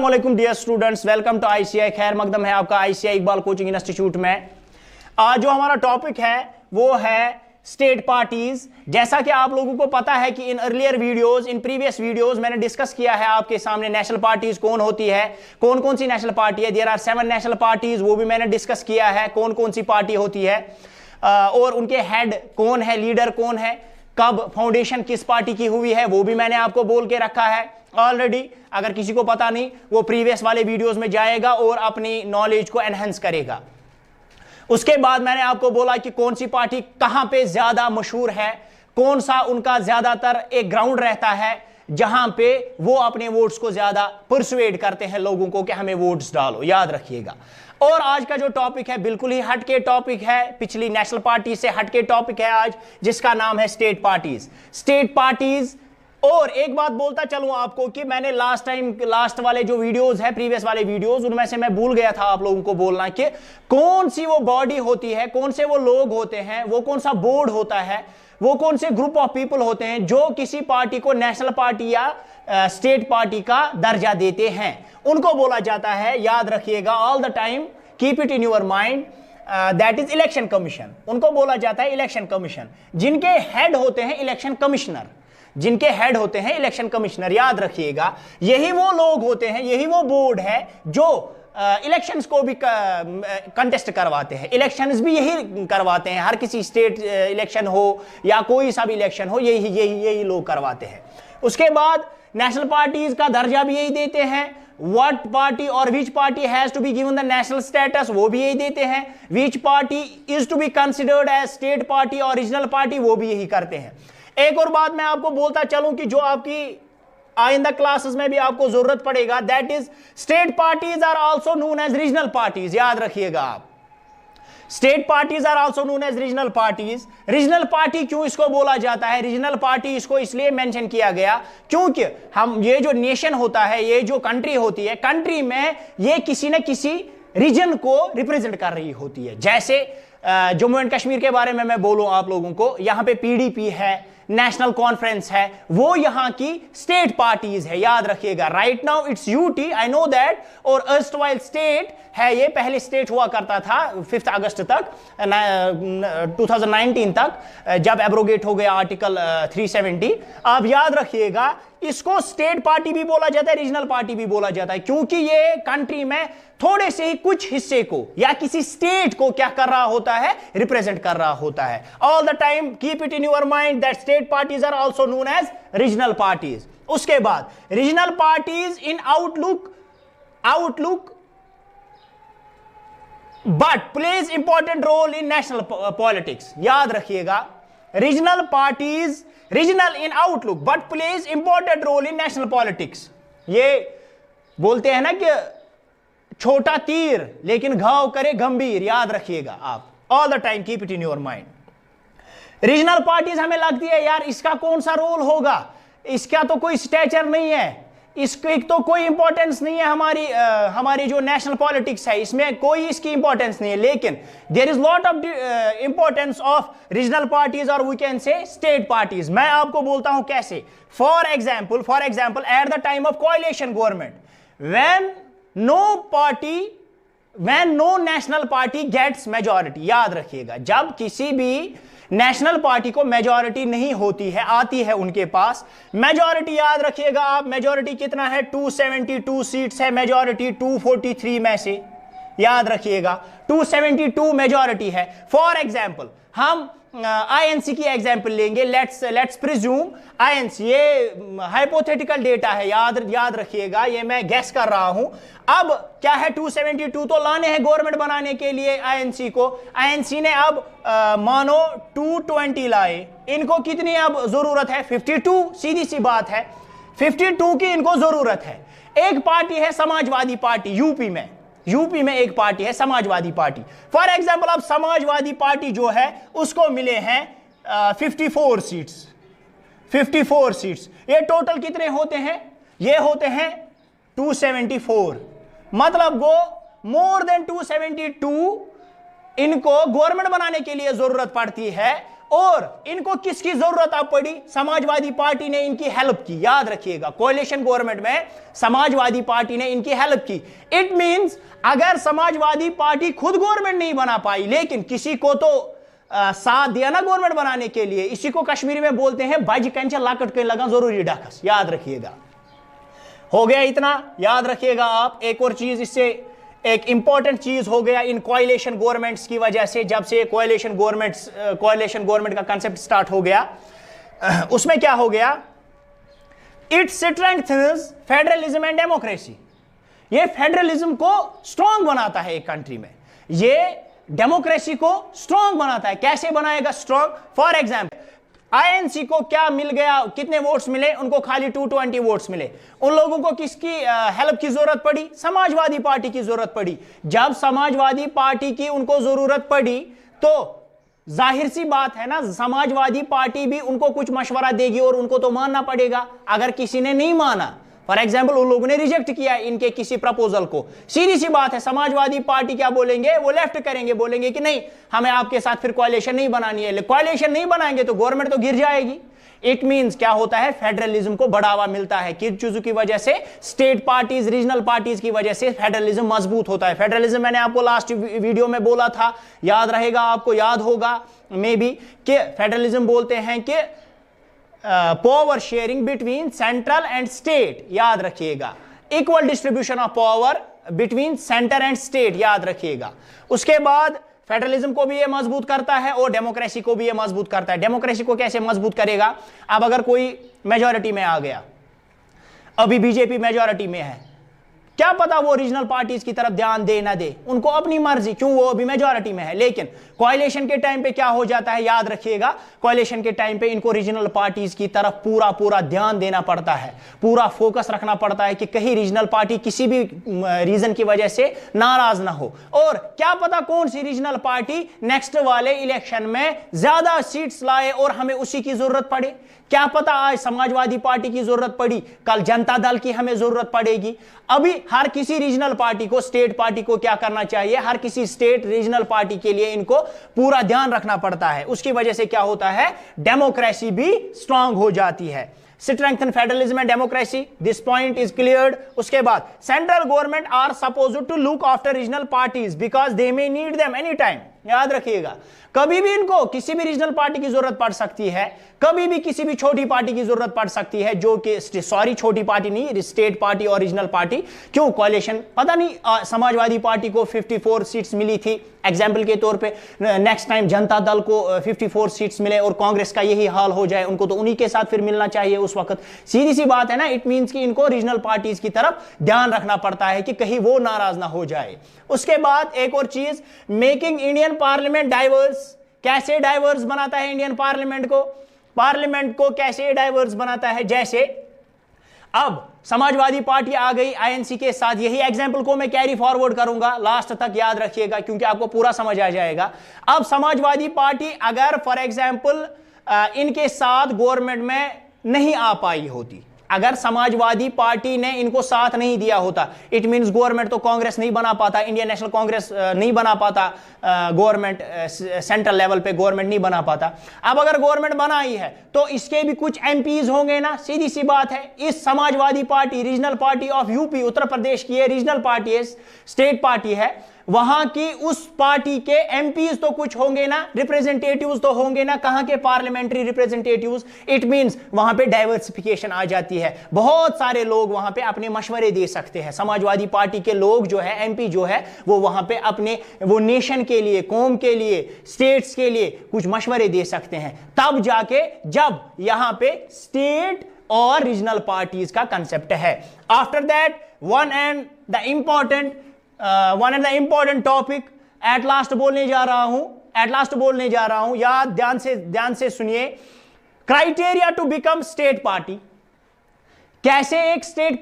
अस्सलाम वालेकुम dear students, welcome to ICI. खैर मकदम है आपका आईसीआई इकबाल कोचिंग इंस्टीट्यूट में। आज जो हमारा टॉपिक है वो है स्टेट पार्टीज। जैसा कि आप लोगों को पता है कि in earlier videos, in previous videos मैंने डिस्कस किया है आपके सामने नेशनल पार्टीज कौन होती है, कौन कौन सी नेशनल पार्टी है। देयर आर 7 नेशनल पार्टीज, वो भी मैंने डिस्कस किया है कौन कौन सी पार्टी होती है और उनके हेड कौन है, लीडर कौन है, कब फाउंडेशन किस पार्टी की हुई है, वो भी मैंने आपको बोल के रखा है ऑलरेडी। अगर किसी को पता नहीं वो प्रीवियस वाले वीडियोस में जाएगा और अपनी नॉलेज को एनहेंस करेगा। उसके बाद मैंने आपको बोला कि कौन सी पार्टी कहां पे ज्यादा मशहूर है, कौन सा उनका ज्यादातर एक ग्राउंड रहता है जहां पे वो अपने वोट्स को ज्यादा परसुएड करते हैं लोगों को कि हमें वोट्स डालो, याद रखिएगा। और आज का जो टॉपिक है बिल्कुल ही हटके टॉपिक है, पिछली नेशनल पार्टी से हटके टॉपिक है आज, जिसका नाम है स्टेट पार्टीज। State parties. और एक बात बोलता चलूं आपको कि मैंने लास्ट वाले जो वीडियोस है, प्रीवियस वाले वीडियोस, उनमें से मैं भूल गया था आप लोगों को बोलना कि कौन सी वो बॉडी होती है, कौन से वो लोग होते हैं, वो कौन सा बोर्ड होता है, वो कौन से ग्रुप ऑफ पीपल होते हैं जो किसी पार्टी को नेशनल पार्टी या स्टेट पार्टी का दर्जा देते हैं। उनको बोला जाता है, याद रखिएगा all the time, keep it in your mind, that is election commission. उनको बोला जाता है इलेक्शन कमीशन। जिनके हेड होते हैं इलेक्शन कमिश्नर, जिनके हेड होते हैं इलेक्शन कमिश्नर, याद रखिएगा। यही वो लोग होते हैं, यही वो बोर्ड है जो इलेक्शंस को भी कंटेस्ट करवाते हैं, इलेक्शंस भी यही करवाते हैं। हर किसी स्टेट इलेक्शन हो या कोई सा भी इलेक्शन हो, यही लोग करवाते हैं। उसके बाद नेशनल पार्टीज का दर्जा भी यही देते हैं। व्हाट पार्टी और which party has to be given the national status, वो भी यही देते हैं। Which party is to be considered as state party और रीजनल पार्टी, वो भी यही करते हैं। एक और बात मैं आपको बोलता चलूं कि जो आपकी आइंदा क्लासेस में भी आपको जरूरत पड़ेगा, that is state parties are also known as regional parties. याद रखिएगा आप, state parties are also known as regional parties. Regional party क्यों इसको बोला जाता है? रीजनल पार्टी इसको इसलिए मेंशन किया गया क्योंकि हम, ये जो नेशन होता है, ये जो कंट्री होती है, कंट्री में ये किसी न किसी रीजन को रिप्रेजेंट कर रही होती है। जैसे जम्मू एंड कश्मीर के बारे में मैं बोलूं आप लोगों को, यहां पे पीडीपी है, नेशनल कॉन्फ्रेंस है, वो यहां की स्टेट पार्टीज है। याद रखिएगा, right now it's UT, I know that, और अर्स्टवाइल स्टेट है, ये पहले स्टेट हुआ करता था 5 अगस्त तक 2019 तक, जब एब्रोगेट हो गया आर्टिकल 370। आप याद रखिएगा, इसको स्टेट पार्टी भी बोला जाता है, रीजनल पार्टी भी बोला जाता है, क्योंकि ये कंट्री में थोड़े से ही कुछ हिस्से को या किसी स्टेट को क्या कर रहा होता है, रिप्रेजेंट कर रहा होता है। All the time keep it in your mind that state parties are also known as regional parties. उसके बाद regional parties in outlook but plays important role in national politics. याद रखिएगा, regional parties, regional in outlook but plays important role in national politics. ये बोलते हैं ना कि छोटा तीर लेकिन घाव करे गंभीर। याद रखिएगा आप, all the time keep it in your mind. Regional parties हमें लगती है यार इसका कौन सा रोल होगा, इसका तो कोई स्टेचर नहीं है, इसकी तो कोई इंपॉर्टेंस नहीं है, हमारी जो नेशनल पॉलिटिक्स है इसमें कोई इसकी इंपॉर्टेंस नहीं है। लेकिन there is lot of importance of regional parties और we can say state parties. मैं आपको बोलता हूं कैसे। For example at the time of coalition government, when no national party gets majority. याद रखिएगा, जब किसी भी नेशनल पार्टी को मेजॉरिटी नहीं होती है, आती है उनके पास मेजॉरिटी, याद रखिएगा आप, मेजॉरिटी कितना है, 272 सीट्स है मेजॉरिटी 243 में से। याद रखिएगा 272 मेजॉरिटी है। फॉर एग्जांपल हम आईएनसी की एग्जांपल लेंगे, लेट्स प्रिज्यूम आईएनसी, ये हाइपोथेटिकल डेटा है, याद रखिएगा, ये मैं गेस कर रहा हूं। अब क्या है, 272 तो लाने हैं गवर्नमेंट बनाने के लिए आईएनसी को। आईएनसी ने अब मानो 220 लाए, इनको कितनी अब जरूरत है, 52। सीधी सी बात है, 52 की इनको जरूरत है। एक पार्टी है समाजवादी पार्टी, यूपी में एक पार्टी है समाजवादी पार्टी। फॉर एग्जांपल अब समाजवादी पार्टी जो है उसको मिले हैं 54 सीट्स। ये टोटल कितने होते हैं, ये होते हैं 274। मतलब वो मोर देन 272 इनको गवर्नमेंट बनाने के लिए जरूरत पड़ती है और इनको किसकी जरूरत अब पड़ी? समाजवादी पार्टी ने इनकी हेल्प की। याद रखिएगा, कोalition गवर्नमेंट में समाजवादी पार्टी ने इनकी हेल्प की। इट मींस अगर समाजवादी पार्टी खुद गवर्नमेंट नहीं बना पाई, लेकिन किसी को तो साथ दिया ना गवर्नमेंट बनाने के लिए। इसी को कश्मीरी में बोलते हैं बज कंचा लाकट के लगा जरूरी डाकस। याद रखिएगा, हो गया इतना, याद रखिएगा आप। एक और चीज, इससे एक इंपॉर्टेंट चीज हो गया इन कोalition गवर्नमेंट्स की वजह से। जब से कोalition गवर्नमेंट का कंसेप्ट स्टार्ट हो गया, उसमें क्या हो गया? It strengthens federalism and democracy. ये फेडरलिज्म को स्ट्रांग बनाता है एक कंट्री में, ये डेमोक्रेसी को स्ट्रांग बनाता है। कैसे बनाएगा स्ट्रांग? फॉर एग्जाम्पल आईएनसी को क्या मिल गया? कितने वोट्स मिले उनको? खाली 220 वोट्स मिले। उन लोगों को किसकी हेल्प की जरूरत पड़ी? समाजवादी पार्टी की जरूरत पड़ी। जब समाजवादी पार्टी की उनको जरूरत पड़ी तो जाहिर सी बात है ना, समाजवादी पार्टी भी उनको कुछ मशवरा देगी और उनको तो मानना पड़ेगा। अगर किसी ने नहीं माना, फॉर एग्जाम्पल उन लोगों ने रिजेक्ट किया इनके किसी प्रपोजल को, सीधी सी बात है समाजवादी पार्टी क्या बोलेंगे? वो लेफ्ट करेंगे, बोलेंगे कि नहीं हमें आपके साथ फिर कोalition नहीं बनानी है। कोalition नहीं बनाएंगे तो गवर्नमेंट तो गिर जाएगी। इट मींस क्या होता है? फेडरलिज्म को बढ़ावा मिलता है। किस चीजों की वजह से? स्टेट पार्टीज, रीजनल पार्टीज की वजह से फेडरलिज्म मजबूत होता है। फेडरलिज्म मैंने आपको लास्ट वीडियो में बोला था, याद रहेगा, आपको याद होगा मे बी, कि फेडरलिज्म बोलते हैं कि power sharing between central and state. याद रखिएगा, equal distribution of power between centre and state. याद रखिएगा। उसके बाद फेडरलिज्म को भी ये मजबूत करता है और डेमोक्रेसी को भी ये मजबूत करता है। डेमोक्रेसी को कैसे मजबूत करेगा? अब अगर कोई मेजॉरिटी में आ गया, अभी बीजेपी मेजॉरिटी में है, क्या पता वो रीजनल पार्टीज की तरफ ध्यान दे ना दे, उनको अपनी मर्जी, क्यों? वो अभी मेजॉरिटी में है। लेकिन कोalition के टाइम पे क्या हो जाता है? याद रखिएगा, कोalition के टाइम पे इनको रीजनल पार्टीज की तरफ पूरा ध्यान देना पड़ता है, पूरा फोकस रखना पड़ता है कि कहीं रीजनल पार्टी किसी भी रीजन की वजह से नाराज ना हो। और क्या पता कौन सी रीजनल पार्टी नेक्स्ट वाले इलेक्शन में ज्यादा सीट्स लाए और हमें उसी की जरूरत पड़े। क्या पता आज समाजवादी पार्टी की जरूरत पड़ी, कल जनता दल की हमें जरूरत पड़ेगी। अभी हर किसी रीजनल पार्टी को, स्टेट पार्टी को क्या करना चाहिए? हर किसी स्टेट रीजनल पार्टी के लिए इनको पूरा ध्यान रखना पड़ता है। उसकी वजह से क्या होता है? डेमोक्रेसी भी स्ट्रांग हो जाती है। Strengthen federalism and democracy, this point is cleared. उसके बाद central government are supposed to look after regional parties because they may need them any time. याद रखिएगा, कभी भी इनको किसी भी रीजनल पार्टी की जरूरत पड़ सकती है, कभी भी किसी भी छोटी पार्टी की जरूरत पड़ सकती है, जो कि सॉरी छोटी पार्टी नहीं, स्टेट पार्टी और रीजनल पार्टी। क्यों? कोalition, पता नहीं समाजवादी पार्टी को 54 सीट्स मिली थी एग्जाम्पल के तौर पे, नेक्स्ट टाइम जनता दल को 54 सीट्स मिले और कांग्रेस का यही हाल हो जाए, उनको तो उन्हीं के साथ फिर मिलना चाहिए उस वक्त। सीधी सी बात है ना, इट मींस कि इनको रीजनल पार्टीज की तरफ ध्यान रखना पड़ता है कि कहीं वो नाराज ना हो जाए। उसके बाद एक और चीज, मेकिंग इंडियन पार्लियामेंट डाइवर्स। कैसे डाइवर्स बनाता है इंडियन पार्लियामेंट को? पार्लियामेंट को कैसे डाइवर्स बनाता है? जैसे अब समाजवादी पार्टी आ गई आईएनसी के साथ, यही एग्जांपल को मैं कैरी फॉरवर्ड करूंगा लास्ट तक, याद रखिएगा क्योंकि आपको पूरा समझ आ जाएगा। अब समाजवादी पार्टी अगर फॉर एग्जांपल इनके साथ गवर्नमेंट में नहीं आ पाई होती, अगर समाजवादी पार्टी ने इनको साथ नहीं दिया होता, इट मींस गवर्नमेंट तो कांग्रेस नहीं बना पाता, इंडियन नेशनल कांग्रेस नहीं बना पाता, गवर्नमेंट सेंट्रल लेवल पे गवर्नमेंट नहीं बना पाता। अब अगर गवर्नमेंट बनाई है तो इसके भी कुछ एमपीज होंगे ना, सीधी सी बात है। इस Samajwadi party, regional party of UP, Uttar Pradesh की रीजनल पार्टी है, स्टेट पार्टी है, वहां की उस पार्टी के एमपीज तो कुछ होंगे ना, रिप्रेजेंटेटिव्स तो होंगे ना, कहां के? Parliamentary representatives. इट मींस वहां पे डाइवर्सिफिकेशन आ जाती है, बहुत सारे लोग वहां पे अपने मशवरे दे सकते हैं। समाजवादी पार्टी के लोग जो है, एमपी जो है, वो वहां पे अपने वो नेशन के लिए, कौम के लिए, स्टेट्स के लिए कुछ मशवरे दे सकते हैं। तब जाके जब यहां पे स्टेट और रीजनल पार्टीज का कंसेप्ट है। After that one and the important topic at last बोलने जा रहा हूं, याद ध्यान से सुनिए। Criteria to become state party. कैसे एक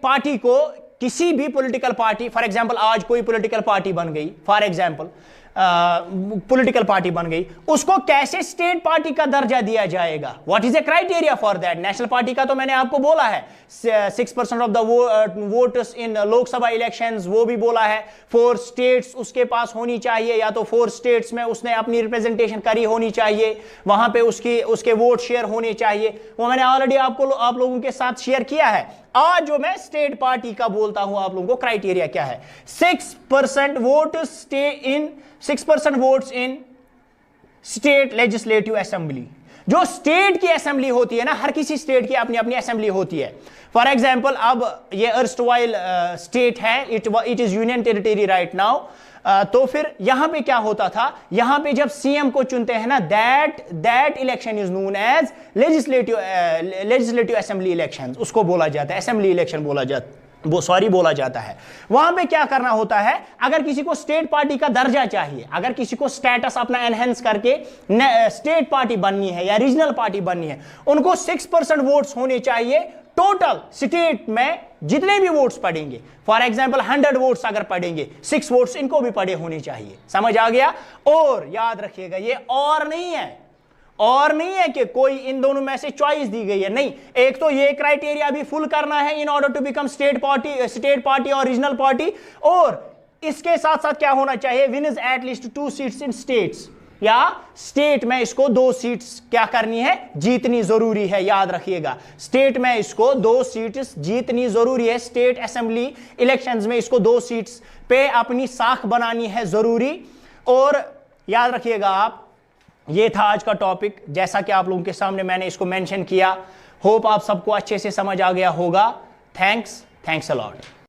पार्टी को, किसी भी पॉलिटिकल पार्टी, फॉर एग्जांपल आज कोई पॉलिटिकल पार्टी बन गई, फॉर एग्जांपल पॉलिटिकल पार्टी बन गई, उसको कैसे स्टेट पार्टी का दर्जा दिया जाएगा? What is a criteria for that? National party का तो मैंने आपको बोला है 6% of the votes in Lok Sabha elections, वो भी बोला है। 4 स्टेट्स उसके पास होनी चाहिए, या तो 4 स्टेट्स में उसने अपनी रिप्रेजेंटेशन करी होनी चाहिए, वहां पे उसके वोट शेयर होने चाहिए। वो मैंने ऑलरेडी आप लोगों के साथ शेयर किया है। आज जो मैं स्टेट पार्टी का बोलता हूं आप लोगों को, क्राइटेरिया क्या है? 6% votes in state legislative assembly. जो स्टेट की असेंबली होती है ना, हर किसी स्टेट की अपनी अपनी असेंबली होती है। फॉर एग्जाम्पल, अब ये अर्स्टवाइल स्टेट है, it is union territory right now. तो फिर यहां पे क्या होता था? यहां पे जब सीएम को चुनते हैं ना, that election is known as legislative assembly election, उसको बोला जाता है, असेंबली इलेक्शन बोला जाता है। वहां पे क्या करना होता है? अगर किसी को स्टेट पार्टी का दर्जा चाहिए, अगर किसी को स्टेटस अपना एनहेंस करके स्टेट पार्टी बननी है या रीजनल पार्टी बननी है, उनको 6% वोट्स होने चाहिए टोटल स्टेट में जितने भी वोट्स पड़ेंगे। फॉर एग्जांपल 100 वोट्स अगर पड़ेंगे, 6 वोट्स इनको भी पड़े होने चाहिए। समझ आ गया? और याद रखिएगा, ये और नहीं है कि कोई इन दोनों में से चॉइस दी गई है, नहीं। एक तो ये क्राइटेरिया भी फुल करना है in order to become state party और रीजनल पार्टी, और इसके साथ साथ क्या होना चाहिए? Win is at least 2 seats in states, या स्टेट में इसको 2 सीट्स क्या करनी है? जीतनी जरूरी है। याद रखिएगा, स्टेट में इसको 2 सीट्स जीतनी जरूरी है। स्टेट असेंबली इलेक्शंस में इसको 2 सीट्स पे अपनी साख बनानी है जरूरी। और याद रखिएगा आप, ये था आज का टॉपिक, जैसा कि आप लोगों के सामने मैंने इसको मेंशन किया। होप आप सबको अच्छे से समझ आ गया होगा। Thanks a lot.